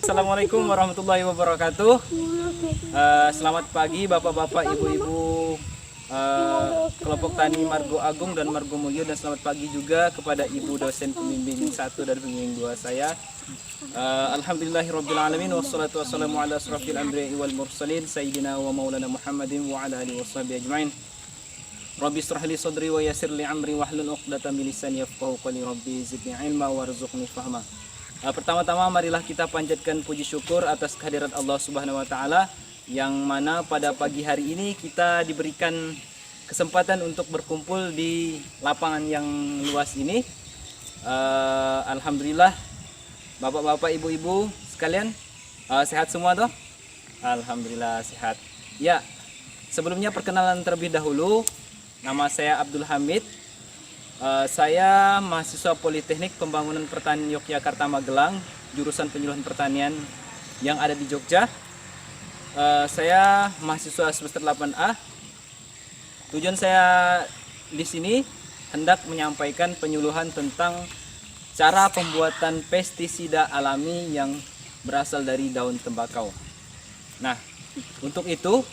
Assalamualaikum warahmatullahi wabarakatuh. Selamat pagi Bapak-bapak, Ibu-ibu kelompok tani Margo Agung dan Margo Mulyo, dan selamat pagi juga kepada Ibu dosen pembimbing 1 dan pembimbing 2 saya. Alhamdulillahirabbil alamin wassalatu wassalamu ala asrofil anbiya'i wal mursalin sayyidina wa maulana Muhammadin wa ala alihi washabihi ajmain. Rabbi israh li sadri wa yassir li amri wahlul 'uqdatam min lisani yafqahu qawli. Rabbi zidni ilma warzuqni fahma. Pertama-tama marilah kita panjatkan puji syukur atas kehadirat Allah Subhanahu wa taala, yang mana pada pagi hari ini kita diberikan kesempatan untuk berkumpul di lapangan yang luas ini. Alhamdulillah Bapak-bapak, Ibu-ibu sekalian, sehat semua toh? Alhamdulillah sehat. Ya, sebelumnya perkenalan terlebih dahulu. Nama saya Abdul Hamid. Saya mahasiswa Politeknik Pembangunan Pertanian Yogyakarta Magelang, jurusan penyuluhan pertanian yang ada di Jogja. Saya mahasiswa semester 8A. Tujuan saya di sini hendak menyampaikan penyuluhan tentang cara pembuatan pestisida alami yang berasal dari daun tembakau. Nah, untuk itu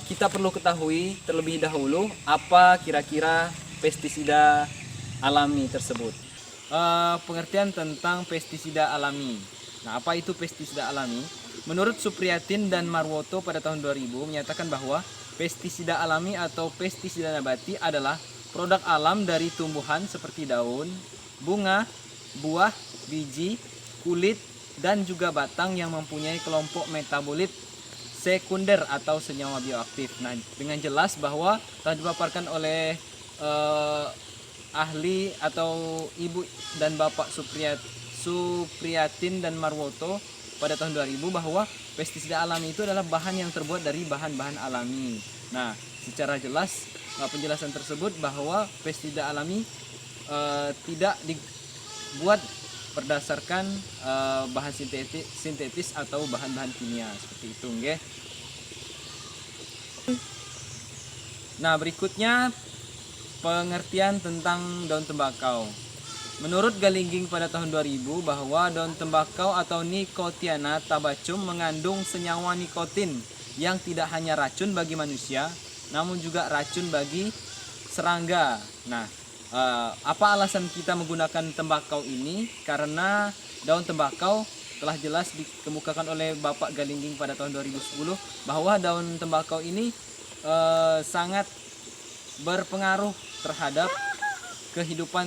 kita perlu ketahui terlebih dahulu apa kira-kira pestisida alami tersebut. Pengertian tentang pestisida alami. Nah, apa itu pestisida alami? Menurut Supriyatin dan Marwoto pada tahun 2000 menyatakan bahwa pestisida alami atau pestisida nabati adalah produk alam dari tumbuhan seperti daun, bunga, buah, biji, kulit, dan juga batang yang mempunyai kelompok metabolit sekunder atau senyawa bioaktif. Nah, dengan jelas bahwa telah dipaparkan oleh ahli atau Ibu dan Bapak Supriyatin dan Marwoto pada tahun 2000 bahwa pestisida alami itu adalah bahan yang terbuat dari bahan-bahan alami. Nah, secara jelas penjelasan tersebut bahwa pestisida alami tidak dibuat berdasarkan bahan sintetis atau bahan-bahan kimia seperti itu, nggih. Nah, berikutnya pengertian tentang daun tembakau. Menurut Galingging pada tahun 2000 bahwa daun tembakau atau Nicotiana tabacum mengandung senyawa nikotin yang tidak hanya racun bagi manusia, namun juga racun bagi serangga. Nah, apa alasan kita menggunakan tembakau ini? Karena daun tembakau telah jelas dikemukakan oleh Bapak Galingging pada tahun 2010 bahwa daun tembakau ini sangat berpengaruh terhadap kehidupan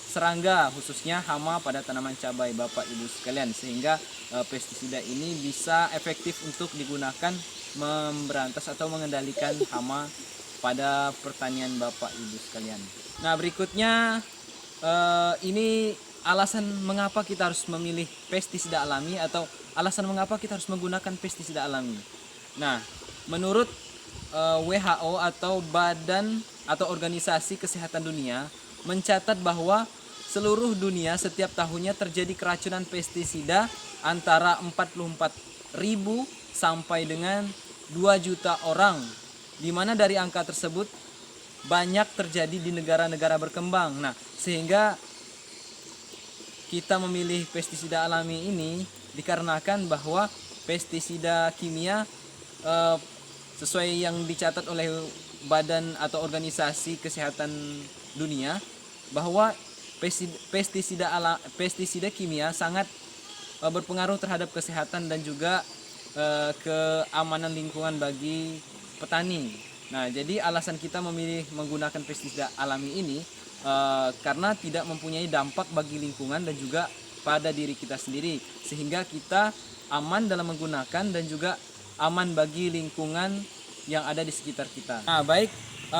serangga, khususnya hama pada tanaman cabai, Bapak Ibu sekalian, sehingga pestisida ini bisa efektif untuk digunakan memberantas atau mengendalikan hama pada pertanian Bapak Ibu sekalian. Nah, berikutnya ini alasan mengapa kita harus memilih pestisida alami atau alasan mengapa kita harus menggunakan pestisida alami. Nah, menurut WHO atau Badan atau Organisasi Kesehatan Dunia mencatat bahwa seluruh dunia setiap tahunnya terjadi keracunan pestisida antara 44.000 sampai dengan 2 juta orang, di mana dari angka tersebut banyak terjadi di negara-negara berkembang. Nah, sehingga kita memilih pestisida alami ini dikarenakan bahwa pestisida kimia sesuai yang dicatat oleh Badan atau Organisasi Kesehatan Dunia bahwa pestisida kimia sangat berpengaruh terhadap kesehatan dan juga keamanan lingkungan bagi petani. Nah, jadi alasan kita memilih menggunakan pestisida alami ini karena tidak mempunyai dampak bagi lingkungan dan juga pada diri kita sendiri, sehingga kita aman dalam menggunakan dan juga aman bagi lingkungan yang ada di sekitar kita. Nah, baik,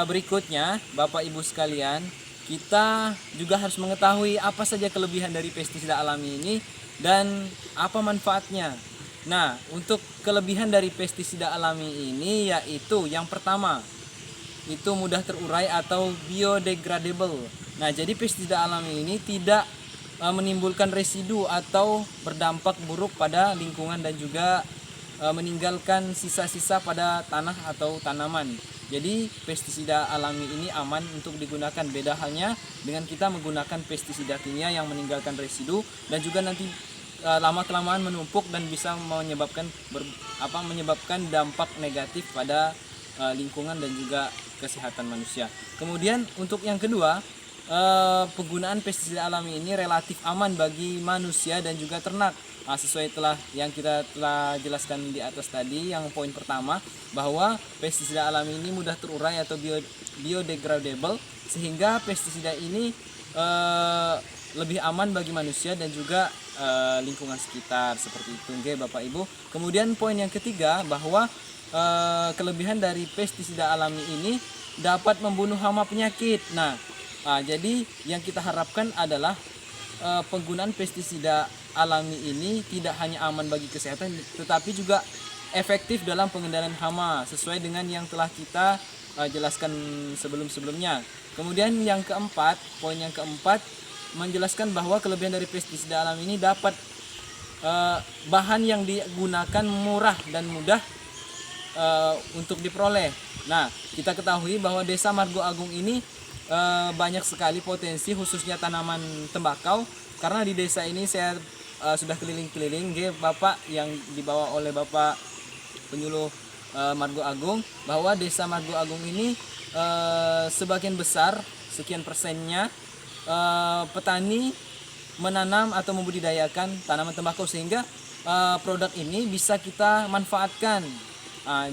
berikutnya Bapak Ibu sekalian, kita juga harus mengetahui apa saja kelebihan dari pestisida alami ini dan apa manfaatnya. Nah, untuk kelebihan dari pestisida alami ini yaitu yang pertama, itu mudah terurai atau biodegradable. Nah, jadi pestisida alami ini tidak menimbulkan residu atau berdampak buruk pada lingkungan dan juga meninggalkan sisa-sisa pada tanah atau tanaman. Jadi pestisida alami ini aman untuk digunakan, beda halnya dengan kita menggunakan pestisida kimia yang meninggalkan residu dan juga nanti lama kelamaan menumpuk dan bisa menyebabkan dampak negatif pada lingkungan dan juga kesehatan manusia. Kemudian untuk yang kedua, penggunaan pestisida alami ini relatif aman bagi manusia dan juga ternak. Sesuai yang kita telah jelaskan di atas tadi, yang poin pertama bahwa pestisida alami ini mudah terurai atau biodegradable, sehingga pestisida ini lebih aman bagi manusia dan juga lingkungan sekitar, seperti itu nggih Bapak Ibu. Kemudian poin yang ketiga bahwa kelebihan dari pestisida alami ini dapat membunuh hama penyakit. Jadi yang kita harapkan adalah penggunaan pestisida alami ini tidak hanya aman bagi kesehatan, tetapi juga efektif dalam pengendalian hama sesuai dengan yang telah kita jelaskan sebelum-sebelumnya. Kemudian poin yang keempat menjelaskan bahwa kelebihan dari pestisida alami ini dapat bahan yang digunakan murah dan mudah untuk diperoleh. Kita ketahui bahwa Desa Margo Agung ini banyak sekali potensi, khususnya tanaman tembakau, karena di desa ini saya sudah keliling-keliling Bapak, yang dibawa oleh Bapak penyuluh Margo Agung, bahwa Desa Margo Agung ini sebagian besar, sekian persennya petani menanam atau membudidayakan tanaman tembakau, sehingga produk ini bisa kita manfaatkan.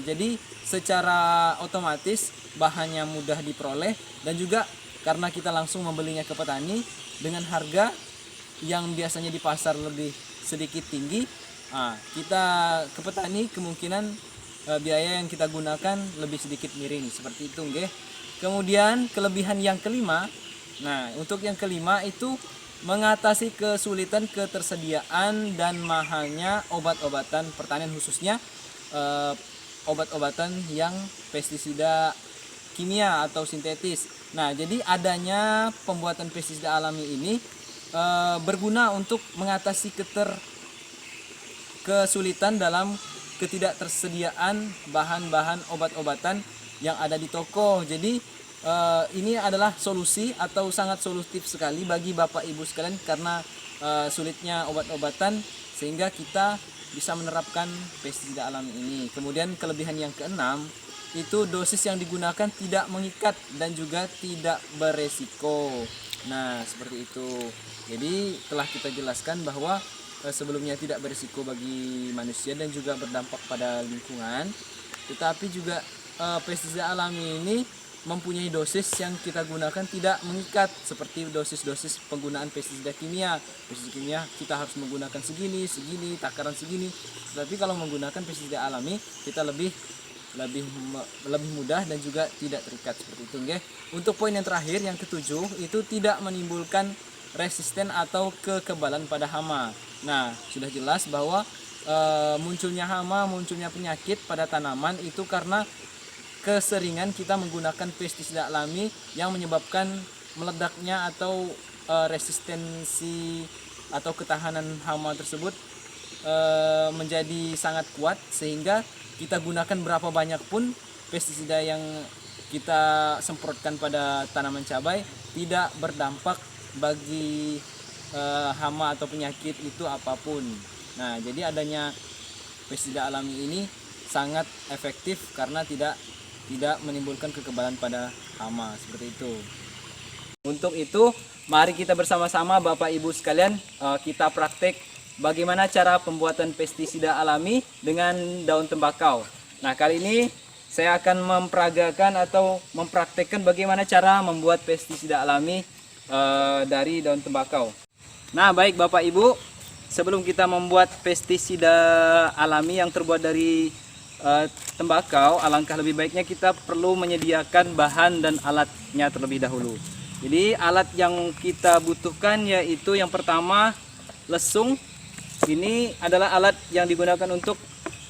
Jadi secara otomatis bahannya mudah diperoleh, dan juga karena kita langsung membelinya ke petani dengan harga yang biasanya di pasar lebih sedikit tinggi, kita ke petani kemungkinan biaya yang kita gunakan lebih sedikit miring, seperti itu nggih. Kemudian kelebihan yang kelima, untuk yang kelima itu mengatasi kesulitan ketersediaan dan mahalnya obat-obatan pertanian, khususnya obat-obatan yang pestisida kimia atau sintetis. Jadi adanya pembuatan pestisida alami ini berguna untuk mengatasi kesulitan dalam ketidaktersediaan bahan-bahan obat-obatan yang ada di toko. Jadi ini adalah solusi atau sangat solutif sekali bagi Bapak Ibu sekalian, karena sulitnya obat-obatan, sehingga kita bisa menerapkan pestisida alami ini. Kemudian kelebihan yang keenam itu dosis yang digunakan tidak mengikat dan juga tidak beresiko. Seperti itu. Jadi telah kita jelaskan bahwa sebelumnya tidak beresiko bagi manusia dan juga berdampak pada lingkungan, tetapi juga pestisida alami ini mempunyai dosis yang kita gunakan tidak mengikat, seperti dosis-dosis penggunaan pestisida kimia. Pestisida kimia kita harus menggunakan segini, takaran segini. Tapi kalau menggunakan pestisida alami, kita lebih mudah dan juga tidak terikat, seperti itu nggih. Untuk poin yang terakhir, yang ketujuh, itu tidak menimbulkan resisten atau kekebalan pada hama. Sudah jelas bahwa munculnya hama, munculnya penyakit pada tanaman itu karena keseringan kita menggunakan pestisida alami yang menyebabkan meledaknya atau resistensi atau ketahanan hama tersebut menjadi sangat kuat, sehingga kita gunakan berapa banyak pun pestisida yang kita semprotkan pada tanaman cabai tidak berdampak bagi hama atau penyakit itu apapun. Jadi adanya pestisida alami ini sangat efektif karena tidak menimbulkan kekebalan pada hama, seperti itu. Untuk itu, mari kita bersama-sama Bapak Ibu sekalian kita praktek bagaimana cara pembuatan pestisida alami dengan daun tembakau. Kali ini saya akan memperagakan atau mempraktekkan bagaimana cara membuat pestisida alami dari daun tembakau. Baik Bapak Ibu, sebelum kita membuat pestisida alami yang terbuat dari tembakau, alangkah lebih baiknya kita perlu menyediakan bahan dan alatnya terlebih dahulu. Jadi alat yang kita butuhkan yaitu yang pertama lesung. Ini adalah alat yang digunakan untuk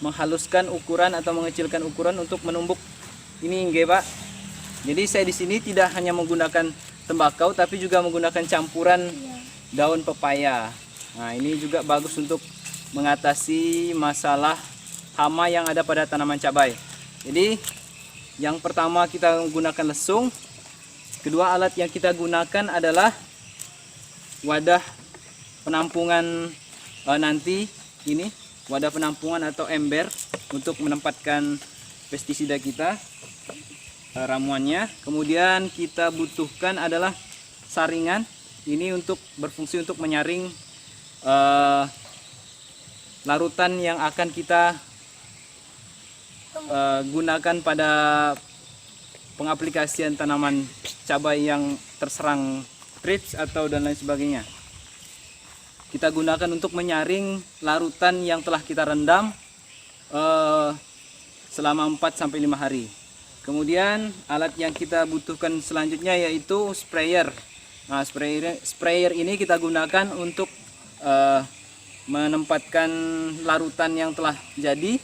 menghaluskan ukuran atau mengecilkan ukuran untuk menumbuk ini nggih Pak. Jadi saya di sini tidak hanya menggunakan tembakau tapi juga menggunakan campuran daun pepaya. Ini juga bagus untuk mengatasi masalah hama yang ada pada tanaman cabai. Jadi yang pertama kita menggunakan lesung. Kedua alat yang kita gunakan adalah wadah penampungan nanti ini wadah penampungan atau ember untuk menempatkan pestisida kita, ramuannya. Kemudian kita butuhkan adalah saringan, ini untuk berfungsi untuk menyaring larutan yang akan kita gunakan pada pengaplikasian tanaman cabai yang terserang trips atau dan lain sebagainya. Kita gunakan untuk menyaring larutan yang telah kita rendam selama 4-5 hari. Kemudian alat yang kita butuhkan selanjutnya yaitu sprayer. Nah, sprayer ini kita gunakan untuk menempatkan larutan yang telah jadi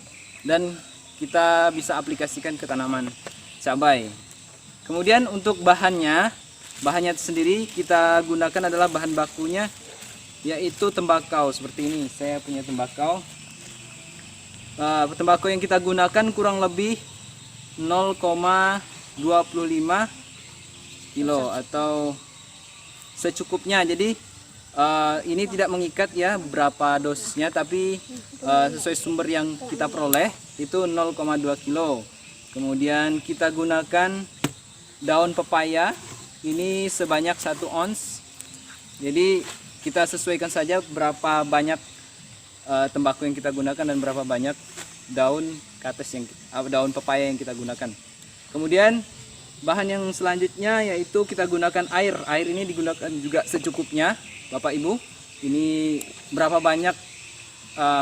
dan kita bisa aplikasikan ke tanaman cabai. Kemudian untuk bahannya sendiri kita gunakan adalah bahan bakunya yaitu tembakau seperti ini. Saya punya tembakau. Tembakau yang kita gunakan kurang lebih 0,25 kilo atau secukupnya. Jadi ini tidak mengikat ya berapa dosisnya, tapi sesuai sumber yang kita peroleh itu 0,2 kilo. Kemudian kita gunakan daun pepaya ini sebanyak 1 ons. Jadi kita sesuaikan saja berapa banyak tembakau yang kita gunakan dan berapa banyak daun kates daun pepaya yang kita gunakan. Kemudian bahan yang selanjutnya yaitu kita gunakan air. Air ini digunakan juga secukupnya, Bapak Ibu. Ini berapa banyak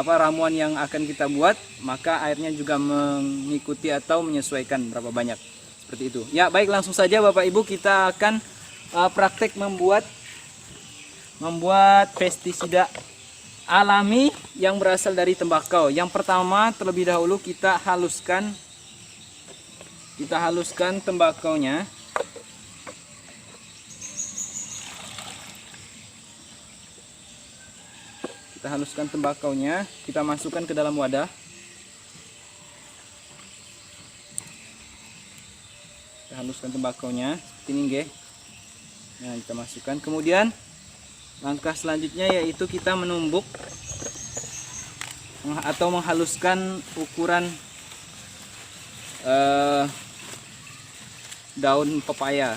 ramuan yang akan kita buat, maka airnya juga mengikuti atau menyesuaikan berapa banyak. Seperti itu. Ya, baik, langsung saja Bapak Ibu kita akan praktek membuat pestisida alami yang berasal dari tembakau. Yang pertama, terlebih dahulu kita haluskan tembakaunya. Kita haluskan tembakaunya, kita masukkan ke dalam wadah. Kita haluskan tembakaunya seperti ini, nggih. Nah, kita masukkan. Kemudian langkah selanjutnya yaitu kita menumbuk atau menghaluskan ukuran daun pepaya.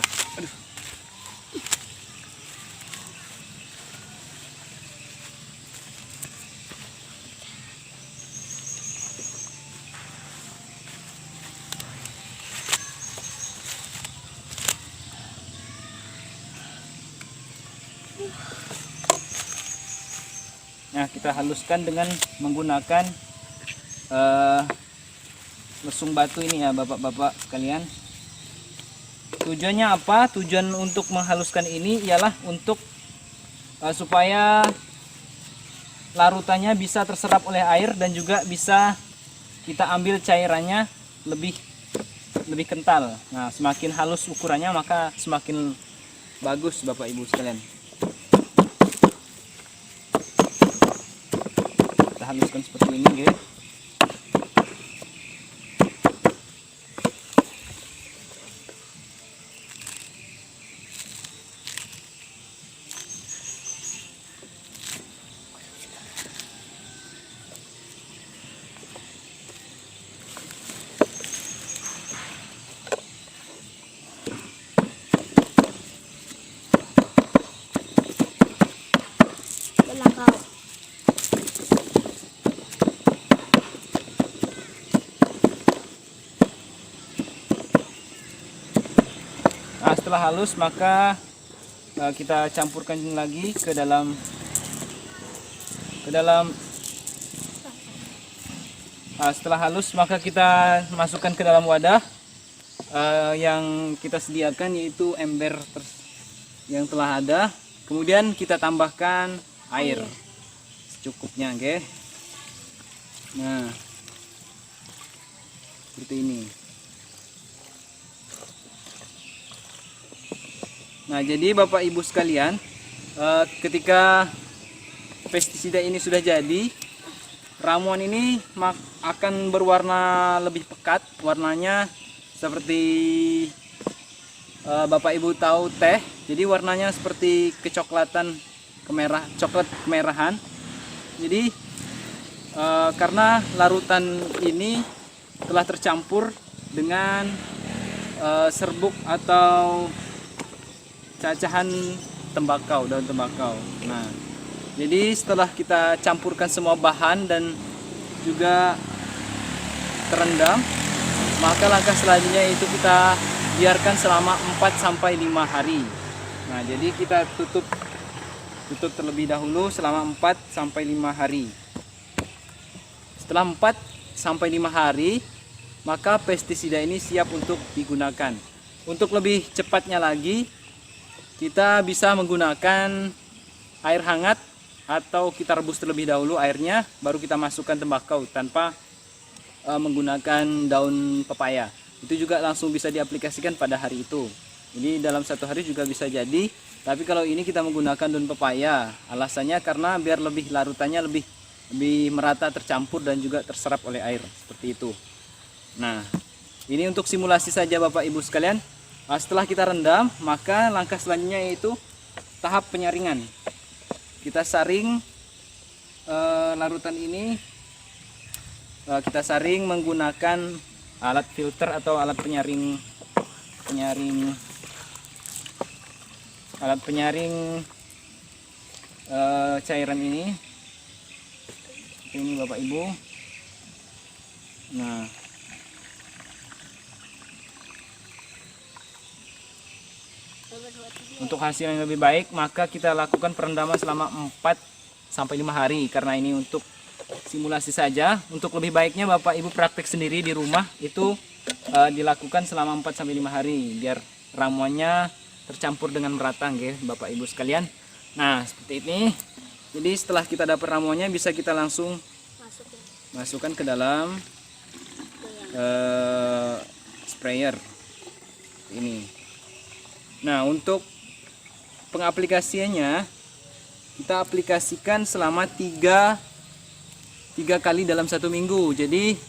Nah, kita haluskan dengan menggunakan lesung batu ini ya Bapak-bapak sekalian. Tujuannya apa? Tujuan untuk menghaluskan ini ialah untuk supaya larutannya bisa terserap oleh air dan juga bisa kita ambil cairannya lebih kental. Nah, semakin halus ukurannya maka semakin bagus Bapak Ibu sekalian. Kita haluskan seperti ini, gitu. Nah, setelah halus maka kita campurkan lagi ke dalam setelah halus maka kita masukkan ke dalam wadah yang kita sediakan, yaitu ember yang telah ada. Kemudian kita tambahkan air secukupnya, oke. Nah, seperti ini. Nah, jadi Bapak Ibu sekalian, ketika pestisida ini sudah jadi, ramuan ini akan berwarna lebih pekat. Warnanya seperti Bapak Ibu tahu teh, jadi warnanya seperti kecoklatan coklat kemerahan. Jadi karena larutan ini telah tercampur dengan serbuk atau cacahan tembakau, daun tembakau. Nah, jadi setelah kita campurkan semua bahan dan juga terendam, maka langkah selanjutnya itu kita biarkan selama 4-5 hari. Nah, jadi kita tutup terlebih dahulu selama 4-5 hari. Setelah 4-5 hari, maka pestisida ini siap untuk digunakan. Untuk lebih cepatnya lagi, kita bisa menggunakan air hangat atau kita rebus terlebih dahulu airnya, baru kita masukkan tembakau tanpa menggunakan daun pepaya. Itu juga langsung bisa diaplikasikan pada hari itu. Jadi dalam 1 hari juga bisa jadi. Tapi kalau ini kita menggunakan daun pepaya, alasannya karena biar lebih larutannya lebih merata tercampur dan juga terserap oleh air, seperti itu. Nah, ini untuk simulasi saja Bapak Ibu sekalian. Setelah kita rendam, maka langkah selanjutnya yaitu tahap penyaringan. Kita saring larutan ini, kita saring menggunakan alat filter atau alat penyaring cairan ini. Ini Bapak Ibu. Nah, untuk hasil yang lebih baik, maka kita lakukan perendaman selama 4-5 hari. Karena ini untuk simulasi saja. Untuk lebih baiknya Bapak Ibu praktek sendiri di rumah, itu dilakukan selama 4-5 hari biar ramuannya tercampur dengan merata, Bapak Ibu sekalian. Nah, seperti ini. Jadi setelah kita dapat ramuannya, bisa kita langsung masukkan ke dalam sprayer ini. Nah, untuk pengaplikasiannya, kita aplikasikan selama 3 kali dalam 1 minggu. Jadi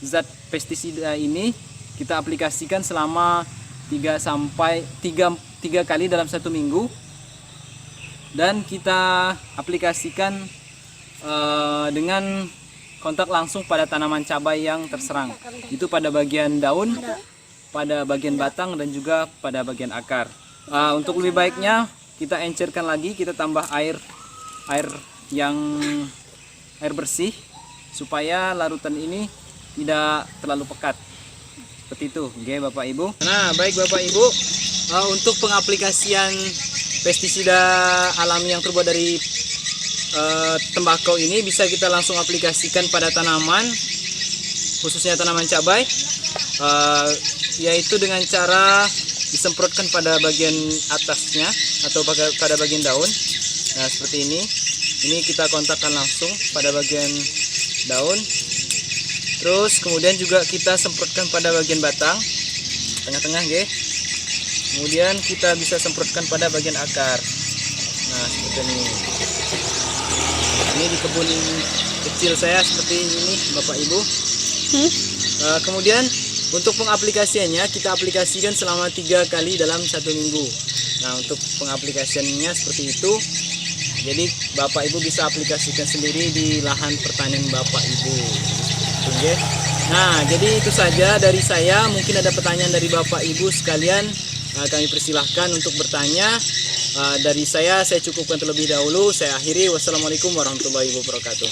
zat pestisida ini kita aplikasikan selama 3 kali dalam 1 minggu, dan kita aplikasikan dengan kontak langsung pada tanaman cabai yang terserang. Itu pada bagian daun, pada bagian batang, dan juga pada bagian akar. Untuk lebih baiknya kita encerkan lagi, kita tambah air bersih supaya larutan ini tidak terlalu pekat. Seperti itu, Bapak Ibu. Nah, baik Bapak Ibu, untuk pengaplikasian pestisida alami yang terbuat dari tembakau ini bisa kita langsung aplikasikan pada tanaman, khususnya tanaman cabai, yaitu dengan cara disemprotkan pada bagian atasnya atau pada bagian daun. Nah, seperti ini. Ini kita kontakkan langsung pada bagian daun. Terus kemudian juga kita semprotkan pada bagian batang, tengah-tengah, Kemudian kita bisa semprotkan pada bagian akar. Nah, seperti ini. Ini di kebun kecil saya seperti ini, Bapak Ibu. Kemudian untuk pengaplikasiannya kita aplikasikan selama 3 kali dalam 1 minggu. Nah, untuk pengaplikasiannya seperti itu. Jadi Bapak Ibu bisa aplikasikan sendiri di lahan pertanian Bapak Ibu. Nah, jadi itu saja dari saya. Mungkin ada pertanyaan dari Bapak Ibu sekalian, kami persilahkan untuk bertanya. Dari saya cukupkan terlebih dahulu. Saya akhiri. Wassalamualaikum warahmatullahi wabarakatuh.